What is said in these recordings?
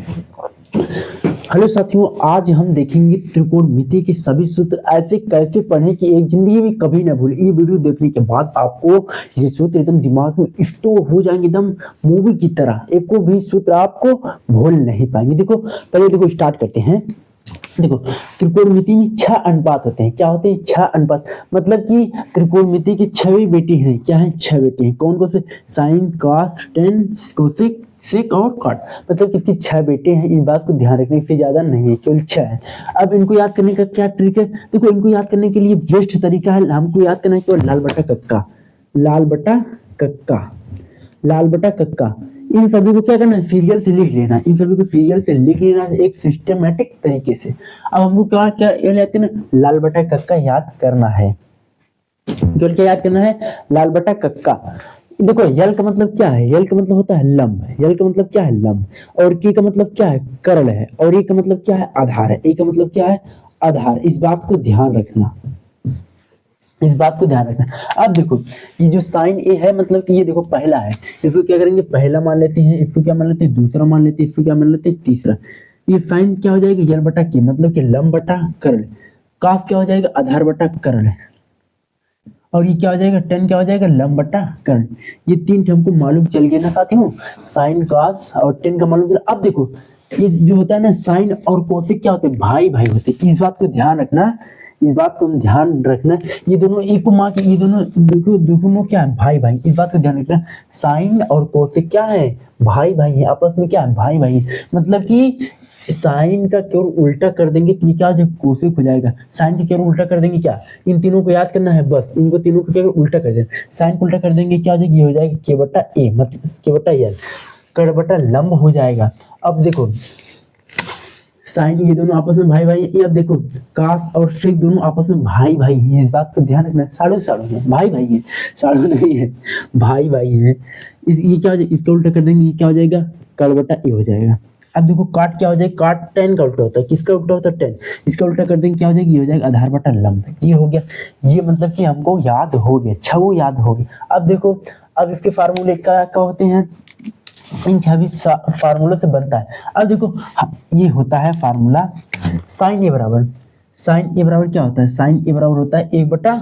Hello साथियों, आज हम देखेंगे त्रिकोणमिति के सभी सूत्र ऐसे कैसे पढ़ें कि एक जिंदगी में कभी ना भूलें। ये वीडियो देखने के बाद आपको ये सूत्र एकदम दिमाग में स्टोर हो जाएंगे, एकदम मूवी की तरह। एक को भी सूत्र आपको भूल नहीं पाएंगे। देखो पहले देखो स्टार्ट करते हैं। देखो त्रिकोणमिति में 6 अनुपात होते हैं। क्या होते हैं? 6 अनुपात। मतलब कि त्रिकोणमिति की 6 बेटी हैं। क्या है? 6 बेटी हैं। कौन कौन से? साइन, कॉस, टेन, कोसेक, सेक और कॉट। मतलब किसकी 6 बेटे हैं। इन बात को ध्यान रखना, इससे ज्यादा नहीं है, केवल 6 है। अब इनको याद करने का क्या ट्रिक है? देखो इनको याद करने के लिए बेस्ट तरीका है, हमको याद करना है केवल लाल बटा कक्का, लाल बटा कक्का, लाल बटा कक्का। इन सभी को क्या करना है? सीरियल से लिख लेना। इन सभी को सीरियल से लिख लेना एक सिस्टमेटिक तरीके से। अब हमको क्या क्या याद करना? लाल बटा कक्का याद करना है। केवल क्या याद करना है? लाल बटा कक्का। देखो यल का मतलब क्या है? यल का मतलब होता है लंब। यल का मतलब क्या है? लंब। और की का मतलब क्या है? कर्ण है। और ए का मतलब क्या है? आधार है। ए का मतलब क्या है? आधार। इस बात को ध्यान रखना, इस बात को ध्यान रखना। अब देखो ये जो साइन ए है, मतलब कि ये देखो पहला है, इसको क्या करेंगे? पहला मान लेते हैं। इसको क्या मान लेते हैं? दूसरा मान लेते हैं। इसको क्या मान लेते हैं? तीसरा। ये साइन क्या हो जाएगा? यल बटा के, मतलब कि लंब बटा कर्ण। काफ क्या हो जाएगा? आधार बटा कर्ण। और ये क्या हो जाएगा? टेन क्या हो जाएगा? लंब बटा कर्ण। ये 3 हमको मालूम चल गया ना साथियों, साइन, कॉस और टेन का मालूम चला। अब देखो ये जो होता है ना, साइन और कोसेक क्या होते हैं? भाई भाई होते हैं। इस बात को ध्यान रखना, इस बात को ध्यान रखना। ये दोनों एक माँ के, ये दोनों दोनों क्या है? भाई भाई। इस बात को ध्यान रखना। साइन और कोसेक क्या है? भाई भाई है। आपस में क्या है? भाई भाई है। मतलब कि साइन का केवल उल्टा कर देंगे तो ये क्या हो जाएगा? कोसेक हो जाएगा। साइन का केवल उल्टा कर देंगे क्या? इन तीनों को याद करना है बस। इनको तीनों को केवल उल्टा कर देना। साइन को उल्टा कर देंगे क्या हो जाएगा? ये हो जाएगा के बटा ए, मतलब के बटा यल, कर्ण बटा लंब हो जाएगा। अब देखो साइन, ये दोनों आपस में भाई भाई है। अब देखो कास और सेक दोनों आपस में भाई भाई है। इस बात को ध्यान रखना। साड़ो साड़ो है, भाई भाई है, साड़ो नहीं है, भाई भाई है। ये क्या हो जाएगा? इसका उल्टा कर देंगे, ये क्या हो जाएगा? कर्ण बटा ए हो जाएगा। अब देखो काट क्या हो जाएगा? काट टेन का उल्टा होता है। किसका उल्टा होता है? टेन। इसका उल्टा कर देंगे क्या हो जाएगा? ये हो जाएगा आधार बटा लंब। ये हो गया। ये मतलब कि हमको याद हो गया, 6 याद हो गया। अब देखो अब इसके फार्मूले क्या क्या होते हैं? इन 26 फार्मूलों से बनता है। अब देखो ये होता है फार्मूला साइन ए बराबर, साइन ए बराबर क्या होता है? साइन ए बराबर होता है 1 बटा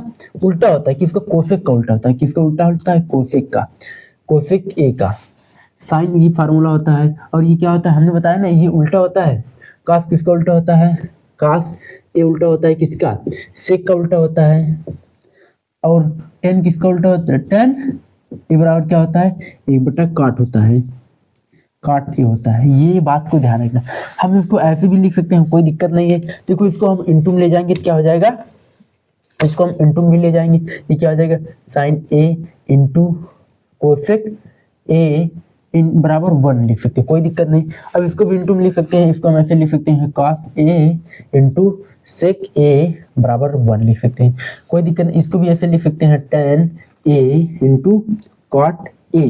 उल्टा होता है किसका? कोसेक का उल्टा होता है। किसका उल्टा होता है? कोसेक का, कोसेक ए का। साइन ये फार्मूला होता है। और ये क्या होता है? हमने बताया ना, ये उल्टा होता है। कास किसका उल्टा होता है? कास ए उल्टा होता है किसका? सेक का उल्टा होता है। और टेन किसका उल्टा होता है? टेन ए बराबर क्या होता है? 1 बटा काट होता है, काट के होता है। ये बात को ध्यान रखना। हम इसको ऐसे भी लिख सकते हैं, कोई दिक्कत नहीं है। देखो इसको हम इंटू में ले जाएंगे तो क्या हो जाएगा? इसको हम इंटू में ले जाएंगे, ये क्या हो जाएगा? Sine A into cosec A इन बराबर 1 लिख सकते हैं, कोई दिक्कत नहीं। अब इसको भी इंटू में लिख सकते हैं। इसको हम ऐसे लिख सकते हैं, कॉस ए इंटू सेक ए बराबर 1 लिख सकते हैं, कोई दिक्कत नहीं। इसको भी ऐसे लिख सकते हैं, tan A into cot A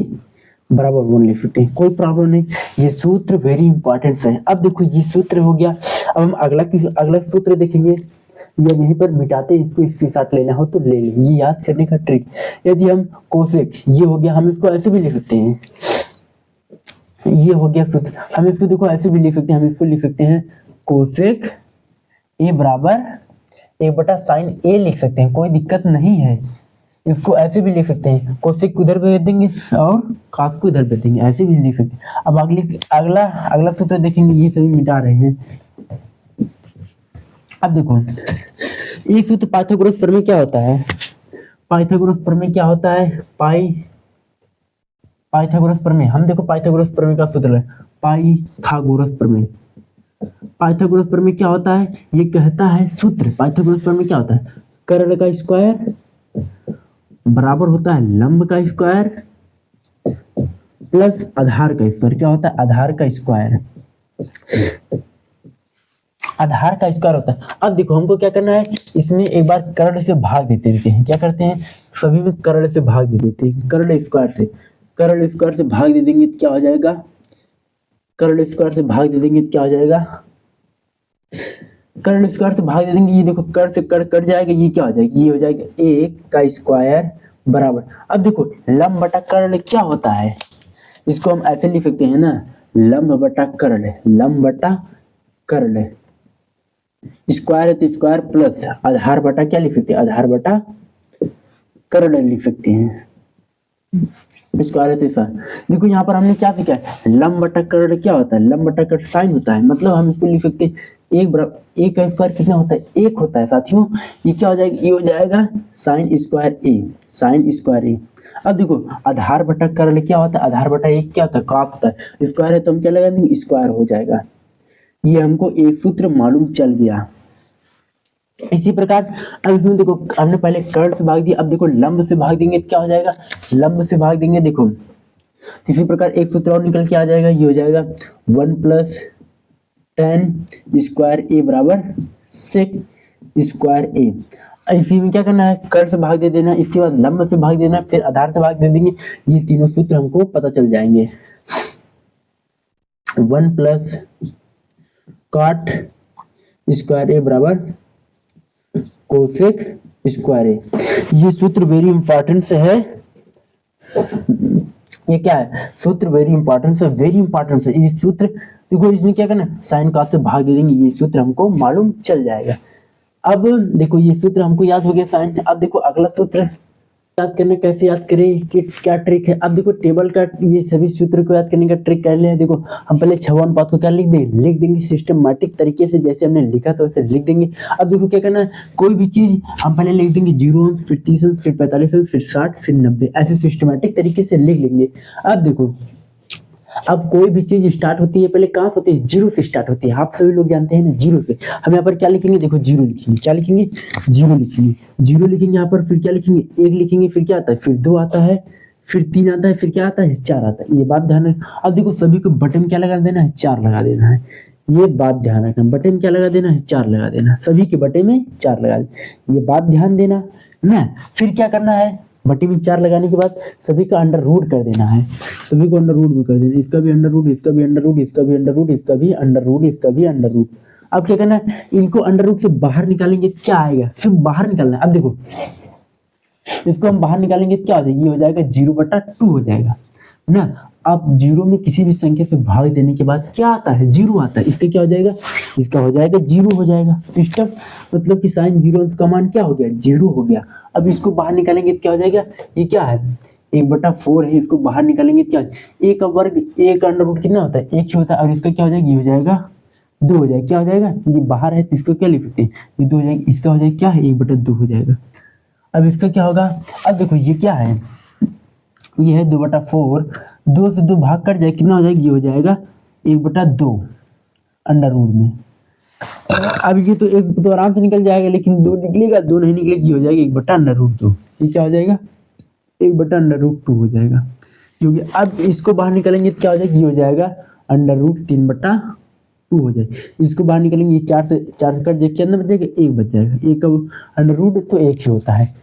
बराबर 1 लिख सकते हैं, कोई प्रॉब्लम नहीं। ये सूत्र वेरी इंपॉर्टेंट है। अब देखो ये सूत्र हो गया। अब हम अगला सूत्र देखेंगे। ये यहीं पर मिटाते, इसको स्क्रीनशॉट लेना हो तो ले लो। ये याद करने का ट्रिक, यदि हम कोसेक, ये हो गया, हम इसको ऐसे भी लिख सकते हैं। ये हो गया सूत्र। हम इसको देखो ऐसे भी लिख सकते हैं। हम इसको लिख सकते हैं कोसेक ए बराबर 1 बटा साइन ए लिख सकते हैं, कोई दिक्कत नहीं है। इसको ऐसे भी लिख सकते हैं, कोसेक को इधर भेज देंगे और कास को इधर भेज देंगे, ऐसे भी लिख सकते हैं। अब अगला अगला सूत्र देखेंगे। ये सभी मिटा रहे हैं। अब देखो ये सूत्र पाइथागोरस प्रमेय क्या होता है? पाइथागोरस प्रमेय क्या होता है? पाइथागोरस प्रमेय, हम देखो पाइथागोरस प्रमेय का सूत्र है पाइथागोरस प्रमेय। पाइथागोरस प्रमेय क्या होता है? ये कहता है सूत्र, पाइथागोरस प्रमेय क्या होता है? कर्ण का स्क्वायर बराबर होता है लंब का स्क्वायर प्लस आधार का स्क्वायर। क्या होता है? आधार का स्क्वायर, आधार का स्क्वायर होता है। अब देखो हमको क्या करना है, इसमें एक बार कर्ण से भाग देते हैं। क्या करते हैं? सभी में कर्ण से भाग दे देते हैं। कर्ण स्क्वायर से भाग दे देंगे तो क्या हो जाएगा? कर्ण स्क्वायर से भाग दे देंगे तो क्या हो जाएगा? कर्ण स्क्वायर से भाग दे देंगे। ये देखो कर्ण से कर्ण कट जाएगा, ये क्या हो जाएगा? ये हो जाएगा 1 का स्क्वायर बराबर। अब देखो लंब बटा कर्ण क्या होता है? इसको हम ऐसे लिख सकते हैं ना, लंब बटा कर्ल है, लंब बटा कर्ल है। स्क्वायर है तो स्क्वायर प्लस आधार बटा क्या लिख सकते हैं, आधार बटा कर्ल लिख सकते हैं। स्क्वायर है तो स्क्वायर। देखो यहाँ पर हमने क्या सीखा है, लंब बटा कर्ल क्या होता है, लंब बटा कर्ल साइन होता है। मतलब हम इसको लिख सकते हैं एक बराबर एक का स्क्वायर कितना होता है, एक होता है साथियों। ये क्या हो जाएगा, ये हो जाएगा साइन स्क्वायर ए, साइन स्क्वायर ए। अब देखो आधार बटा कर्ल क्या होता है, आधार बटा एक क्या होता है, कॉस होता है। स्क्वायर है तो हम क्या लगा देंगे, स्क्वायर हो जाएगा। ये हमको एक सूत्र मालूम चल गया। इसी प्रकार अब इसमें देखो हमने पहले कर्ल से भाग दिया, अब देखो लंब से भाग देंगे क्या हो जाएगा, लंब से भाग देंगे। देखो इसी प्रकार एक सूत्र और निकल के आ जाएगा, ये हो जाएगा 1 + tan स्क्वायर ए बराबर सेक स्क्वायर ए। इसी में क्या करना है, कर्ल से भाग दे देना, इसके बाद लंब से भाग देना, फिर आधार से भाग दे देंगे। ये तीनों सूत्र हमको पता चल जाएंगे। 1 + cot स्क्वायर ए बराबर कोसेक स्क्वायर ए। ये सूत्र वेरी इंपॉर्टेंट से है। ये क्या है, सूत्र वेरी इंपॉर्टेंट है, वेरी इंपॉर्टेंट है। ये सूत्र देखो इसमें क्या करना, साइन कॉस से भाग दे देंगे, ये सूत्र हमको मालूम चल जाएगा। अब देखो ये सूत्र हमको याद हो गया साइन। अब देखो अगला सूत्र याद करना, कैसे याद करें कि क्या ट्रिक है। अब देखो टेबल का ये सभी सूत्र को याद करने का ट्रिक कर लिया। देखो हम पहले 6 अनुपात को क्या लिख देंगे, लिख देंगे सिस्टमैटिक तरीके से, जैसे हमने लिखा था वैसे लिख देंगे। अब देखो क्या करना है, कोई भी चीज हम पहले लिख देंगे 0 अंश, फिर 30 अंश, फिर 45 अंश, फिर 60, फिर 90, ऐसे सिस्टमैटिक तरीके से लिख लेंगे। अब देखो अब कोई भी चीज स्टार्ट होती है पहले कहां से होती है, 0 से स्टार्ट होती है। आप सभी लोग जानते हैं ना 0 से। हम यहाँ पर क्या लिखेंगे, देखो 0 लिखेंगे, क्या लिखेंगे, 0 लिखेंगे, 0 लिखेंगे यहाँ पर, फिर क्या लिखेंगे 1 लिखेंगे, फिर क्या आता है, फिर 2 आता है, फिर 3 आता है, फिर क्या आता है 4 आता है। ये बात ध्यान रखना। अब देखो सभी को बटन क्या लगा देना है, 4 लगा देना है। ये बात ध्यान रखना, बटन क्या लगा देना है, 4 लगा देना, सभी के बटे में 4 लगा देना, ये बात ध्यान देना ना। फिर क्या करना है, बटे में 4 लगाने के बाद सभी का अंडर रूट कर देना है, सभी को अंडर रूट में कर देना, इसका भी अंडर रूट, इसका भी अंडर रूट, इसका भी अंडर रूट, इसका भी अंडर रूट, इसका भी अंडर रूट। अब क्या करना है, इनको अंडर रूट से बाहर निकालेंगे, क्या आएगा, सिर्फ बाहर निकालना है। अब देखो इसको हम बाहर निकालेंगे क्या हो जाएगा, ये हो जाएगा 0/2 हो जाएगा ना। अब 0 में किसी भी संख्या से भाग देने के बाद क्या आता है, 0 आता है। इसका क्या हो जाएगा, इसका हो जाएगा 0 हो जाएगा। सिस्टम मतलब कि साइन 0 अंश का मान क्या हो गया, 0 हो गया। अब इसको बाहर निकालेंगे क्या हो जाएगा, ये क्या है 1/4 है, इसको बाहर निकालेंगे क्या, 1 का वर्ग, 1 का अंडर रूट कितना होता है, 1 ही होता है। और इसका क्या हो जाएगा, ये हो जाएगा 2 हो जाएगा। क्या हो जाएगा, ये बाहर है तो इसको क्या लिख सकते हैं, ये 2 हो जाएगा। इसका हो जाएगा क्या है, 1/2 हो जाएगा। अब इसका क्या होगा, अब देखो ये क्या है, ये है 2/4, 2 से 2 भाग कर जाए कितना हो जाएगा, ये हो जाएगा 1/2 अंडर रूट में। अब ये तो एक तो आराम से निकल जाएगा, लेकिन 2 निकलेगा, 2 नहीं निकलेगा, ये हो जाएगा 1/√2। ये क्या हो जाएगा, 1/√2 हो जाएगा। क्योंकि अब इसको बाहर निकालेंगे तो क्या हो जाएगा, ये हो जाएगा √3/2 हो जाएगा। इसको बाहर निकालेंगे, ये 4 से कट जाए, कितना बच जाएगा, 1 बच जाएगा। 1 का अंडर रूट तो 1 ही होता है।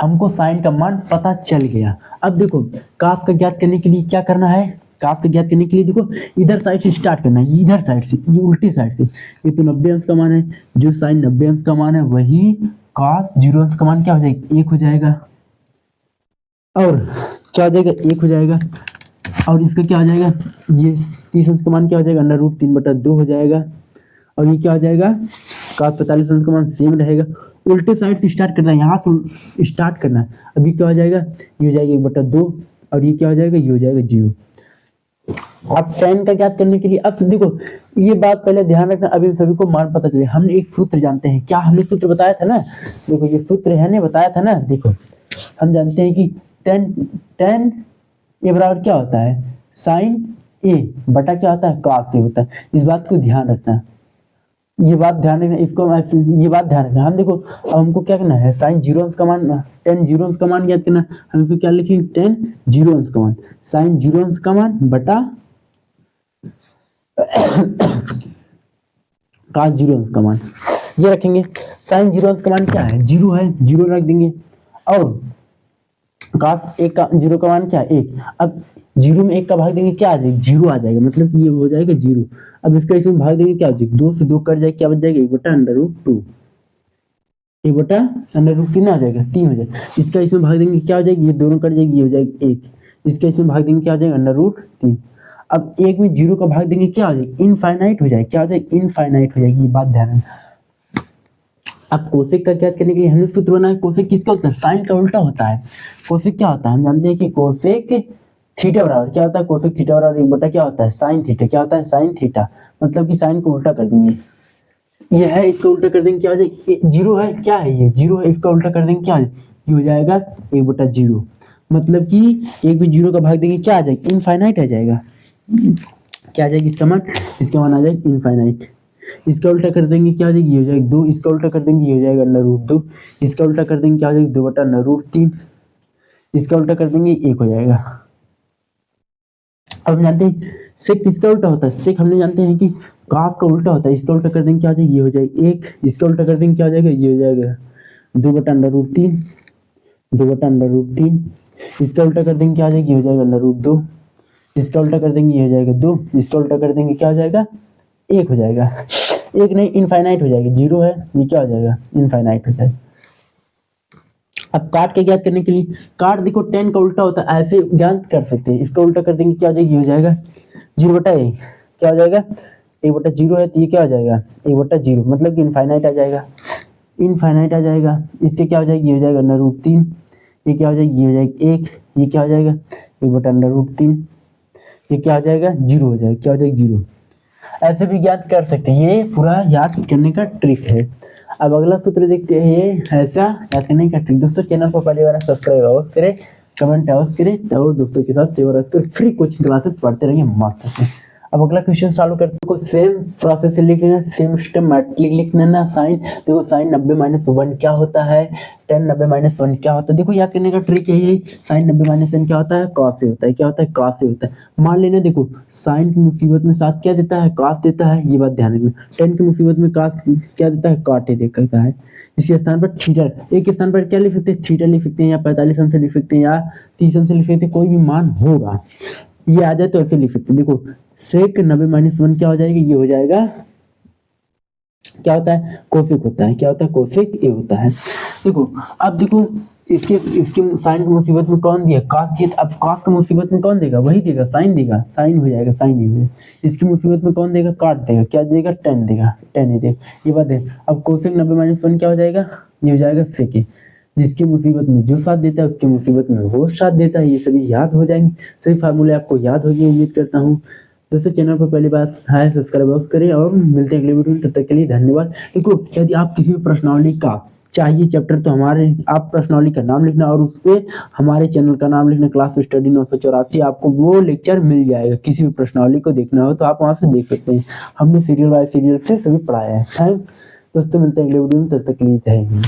हमको साइन का मान पता चल गया। अब देखो कास का ज्ञात करने के लिए क्या करना है, कास का ज्ञात करने के लिए देखो इधर साइड से स्टार्ट करना है, इधर साइड से, ये उल्टी साइड से। ये तो 90 अंश का मान है, जो साइन 90 अंश का मान है वही कास 0 अंश का मान क्या हो जाएगा, 1 हो जाएगा। और क्या हो जाएगा, 1 हो जाएगा। और इसका क्या हो जाएगा, ये 30 अंश का मान क्या हो जाएगा, √3/2 हो जाएगा। और ये क्या हो जाएगा, कास 45 अंश का मान सेम रहेगा। उल्टे साइड से स्टार्ट करना है, यहाँ से स्टार्ट करना है। अभी क्या हो जाएगा, ये हो जाएगा 1/2, और ये क्या हो जाएगा, ये हो जाएगा 0। अब tan का ज्ञात करने के लिए अब देखो ये बात पहले ध्यान रखना, अभी सभी को मान पता चले। हमने एक सूत्र जानते हैं, क्या हमने सूत्र बताया था ना, देखो ये सूत्र है ना, बताया था ना। देखो हम जानते हैं कि tan ए बराबर क्या होता है, साइन ए बटा क्या होता है, cos ए होता है। इस बात को ध्यान रखना, ये बात ध्यान रखना, इसको ये बात ध्यान रखना। हम देखो अब हमको क्या करना है, साइन 0 अंश का मान, tan 0 अंश का मान ज्ञात करना। हम इसको क्या लिखेंगे, tan 0 अंश का मान, साइन 0 अंश का मान बटा cos 0 अंश का मान, ये रखेंगे। साइन 0 अंश का मान क्या है, 0 है, 0 रख देंगे। और cos 1 का 0 का मान क्या है, 1। अब 0 में 1 का भाग देंगे, क्या आ जाएगा, 0 आ जाएगा, मतलब कि ये हो जाएगा 0। अब इसका इसमें भाग देंगे, क्या हो जाएगा, 2 से 2 कट जाएगा, क्या बच जाएगा, 1/√2, 1/√3 आ जाएगा, 3 हो जाएगा। इसका इसमें भाग देंगे क्या हो जाएगा, ये दोनों कट जाएगी, ये हो जाएगा 1। इसका इसमें भाग देंगे क्या हो जाएगा, √3। अब एक में जीरो का भाग देंगे क्या हो जाएगी, इनफाइनाइट हो जाएगी, क्या हो जाएगी, इनफाइनाइट हो जाएगी, ये बात ध्यान रखना। अब कोसेक का ज्ञात करने के लिए हमें सूत्र बनाना है, कोसेक किसका होता है, साइन का उल्टा होता है। कोसेक क्या होता है, हम जानते हैं कि कोसेक थीटा बराबर क्या होता है, कोसेक थीटा बराबर एक बटा क्या होता है, साइन थीटा, क्या होता है, साइन थीटा, मतलब कि साइन को उल्टा कर देंगे, ये है इसका उल्टा कर देंगे क्या हो जाएगा, जीरो है, क्या है ये जीरो है, इसका उल्टा कर देंगे क्या हो जाएगा, ये हो जाएगा एक बटा जीरो, मतलब कि एक भी जीरो का भाग देंगे क्या आ जाएगा, इनफाइनाइट आ जाएगा, क्या आ जाएगी इसका मान आ जाएगा इनफाइनाइट। इसका उल्टा कर देंगे क्या आ जाएगी, ये हो जाएगा 2, इसका उल्टा कर देंगे ये हो जाएगा √2, इसका उल्टा कर देंगे क्या हो जाएगा 2 बटा √3, इसका उल्टा कर देंगे 1 हो जाएगा। अब हम जानते हैं सेक किसका उल्टा होता है, सेक हमने जानते हैं कि काफ का उल्टा होता है, इसका उल्टा कर देंगे क्या हो जाएगा, ये हो जाएगा 1, इसका उल्टा कर देंगे क्या हो जाएगा, ये हो जाएगा 2 बटा √3, 2 बटा √3, इसका उल्टा कर देंगे क्या हो जाएगा, ये हो जाएगा √2, इसका उल्टा कर देंगे ये हो जाएगा 2, इसका उल्टा कर देंगे क्या हो जाएगा 1 हो जाएगा, 1 नहीं इनफाइनाइट हो जाएगा, जीरो है ये क्या हो जाएगा, इनफाइनाइट हो जाएगा। अब काट के ज्ञात करने के लिए, काट देखो 10 का उल्टा होता है, ऐसे ज्ञात कर सकते हैं, इसका उल्टा कर देंगे क्या हो जाएगा, ये हो जाएगा 0 बटा 1, क्या हो जाएगा 1 बटा 0 है तो ये क्या हो जाएगा 1 बटा 0, मतलब कि इनफाइनाइट आ जाएगा, इनफाइनाइट आ जाएगा। इसके क्या हो जाएगा, ये हो जाएगा √3, ये क्या हो जाएगा, ये हो जाएगा 1, ये क्या हो जाएगा 1 बटा √3, ये क्या हो जाएगा 0 हो जाएगा, क्या हो जाएगा 0, ऐसे भी ज्ञात कर सकते हैं, ये पूरा याद करने का ट्रिक है। अब अगला सूत्र देखते हैं, ये ऐसा याद करने का ट्रिक। दोस्तों चैनल को पहली बार सब्सक्राइब अवश्य करें, कमेंट अवश्य करें और दोस्तों के साथ शेयर अवश्य करें, फ्री कोचिंग क्लासेस पढ़ते रहिए मस्त से। अब अगला क्वेश्चन चालू करते हैं, सेम प्रोसेस से लिख लेना, सेम सिस्टमैटिक लिख लेना। साइन देखो साइन 90-1 क्या होता है, tan 90-1 क्या होता है, देखो याद करने का ट्रिक यही है, साइन 90-1 क्या होता है, कॉस से होता है, क्या होता है, कॉस से होता है। मान लेना देखो साइन की मुसीबत में साथ क्या देता है, कॉस देता है, ये बात ध्यान रखना। tan की मुसीबत में कॉस क्या देता है, काटे देता है। इसके स्थान पर थीटा, एक स्थान पर क्या लिख सकते हैं, थीटा लिख सकते हैं, या 45 अंश लिख सकते हैं, या 30 अंश लिख सकते हैं, कोई भी मान होगा, ये आ जाए तो ऐसे लिख सकते हैं। देखो सेक 90-1 क्या हो जाएगा, ये हो जाएगा क्या होता है, कोसेक होता है, क्या होता है, कोसेक ये होता है। देखो अब देखो इसके साइन की मुसीबत में कौन दिया, कॉस दिया, अब कॉस की मुसीबत में कौन देगा, वही देगा, साइन देगा, साइन हो जाएगा, साइन नहीं देगा। इसकी मुसीबत में कौन देगा, काट देगा, क्या देगा, tan देगा, tan ही देगा, ये बात है। अब कोसेक 90-1 क्या हो जाएगा, ये हो जाएगा सेक, जिसकी मुसीबत में जो साथ देता है उसकी मुसीबत में वो साथ देता है, ये सभी याद हो जाएंगे, सभी फार्मूले आपको याद होगी उम्मीद करता हूँ। दोस्तों चैनल पर पहली बात है सब्सक्राइब करें और मिलते हैं अगले वीडियो में, तब तक के लिए धन्यवाद। देखो यदि आप किसी भी प्रश्नावली का चाहिए चैप्टर तो हमारे आप प्रश्नावली का नाम लिखना और उस पर हमारे चैनल का नाम लिखना, क्लास स्टडी 984, आपको वो लेक्चर मिल जाएगा। किसी भी प्रश्नावली को देखना हो तो आप वहां से देख सकते हैं, हमने सीरियल बाय सीरियल से सभी पढ़ाया है। थैंक्स दोस्तों, मिलते हैं अगले वीडियो में, तब तक के लिए जय हिंद।